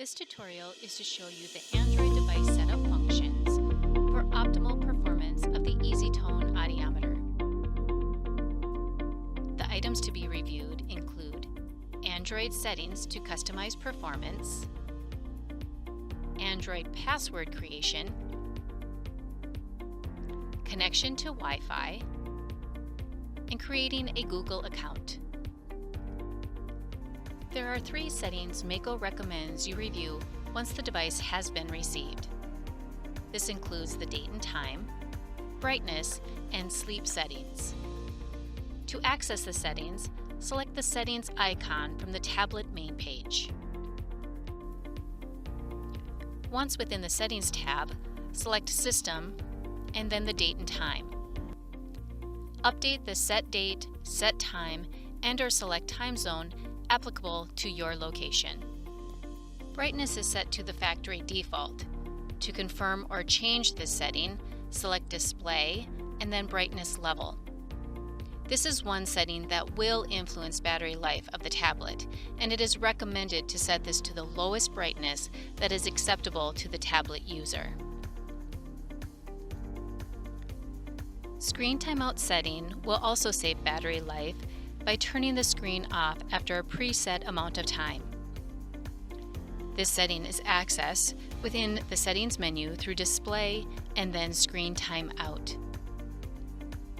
This tutorial is to show you the Android device setup functions for optimal performance of the easyTone audiometer. The items to be reviewed include Android settings to customize performance, Android password creation, connection to Wi-Fi, and creating a Google account. There are 3 settings MAICO recommends you review once the device has been received. This includes the date and time, brightness, and sleep settings. To access the settings, select the settings icon from the tablet main page. Once within the Settings tab, select System and then the date and time. Update the set date, set time, and/or select time zone applicable to your location. Brightness is set to the factory default. To confirm or change this setting, select Display and then Brightness Level. This is one setting that will influence battery life of the tablet, and it is recommended to set this to the lowest brightness that is acceptable to the tablet user. Screen timeout setting will also save battery life by turning the screen off after a preset amount of time. This setting is accessed within the Settings menu through Display and then Screen Timeout.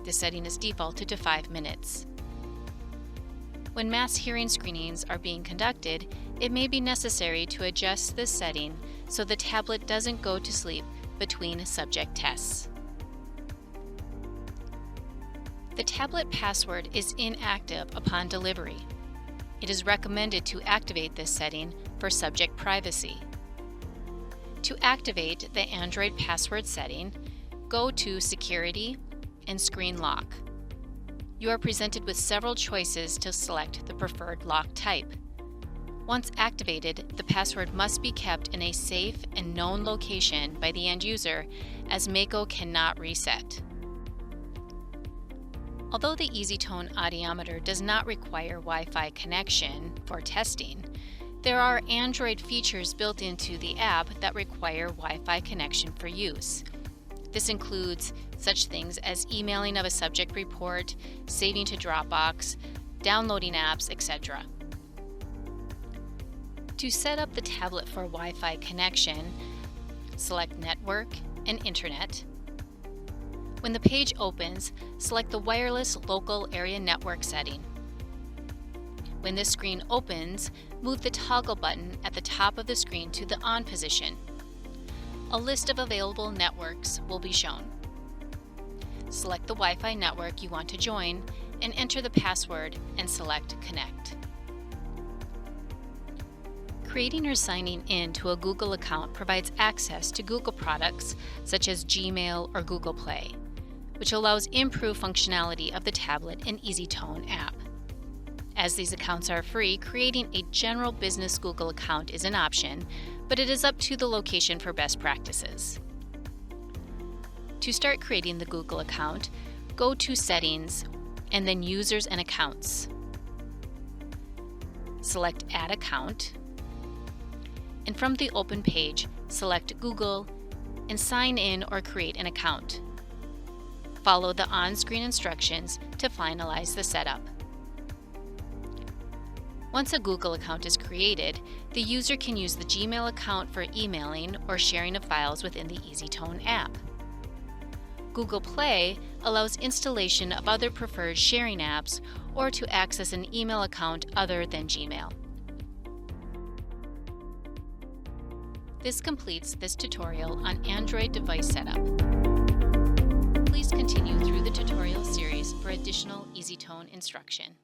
This setting is defaulted to 5 minutes. When mass hearing screenings are being conducted, it may be necessary to adjust this setting so the tablet doesn't go to sleep between subject tests. The tablet password is inactive upon delivery. It is recommended to activate this setting for subject privacy. To activate the Android password setting, go to Security and Screen Lock. You are presented with several choices to select the preferred lock type. Once activated, the password must be kept in a safe and known location by the end user, as MAICO cannot reset. Although the easyTone audiometer does not require Wi-Fi connection for testing, there are Android features built into the app that require Wi-Fi connection for use. This includes such things as emailing of a subject report, saving to Dropbox, downloading apps, etc. To set up the tablet for Wi-Fi connection, select Network and Internet. When the page opens, select the Wireless Local Area Network setting. When this screen opens, move the toggle button at the top of the screen to the On position. A list of available networks will be shown. Select the Wi-Fi network you want to join and enter the password and select Connect. Creating or signing in to a Google account provides access to Google products such as Gmail or Google Play, which allows improved functionality of the tablet and easyTone app. As these accounts are free, creating a general business Google account is an option, but it is up to the location for best practices. To start creating the Google account, go to Settings and then Users and Accounts. Select Add Account, and from the Open page, select Google and sign in or create an account. Follow the on-screen instructions to finalize the setup. Once a Google account is created, the user can use the Gmail account for emailing or sharing of files within the easyTone app. Google Play allows installation of other preferred sharing apps or to access an email account other than Gmail. This completes this tutorial on Android device setup. Please continue through the tutorial series for additional easyTone instruction.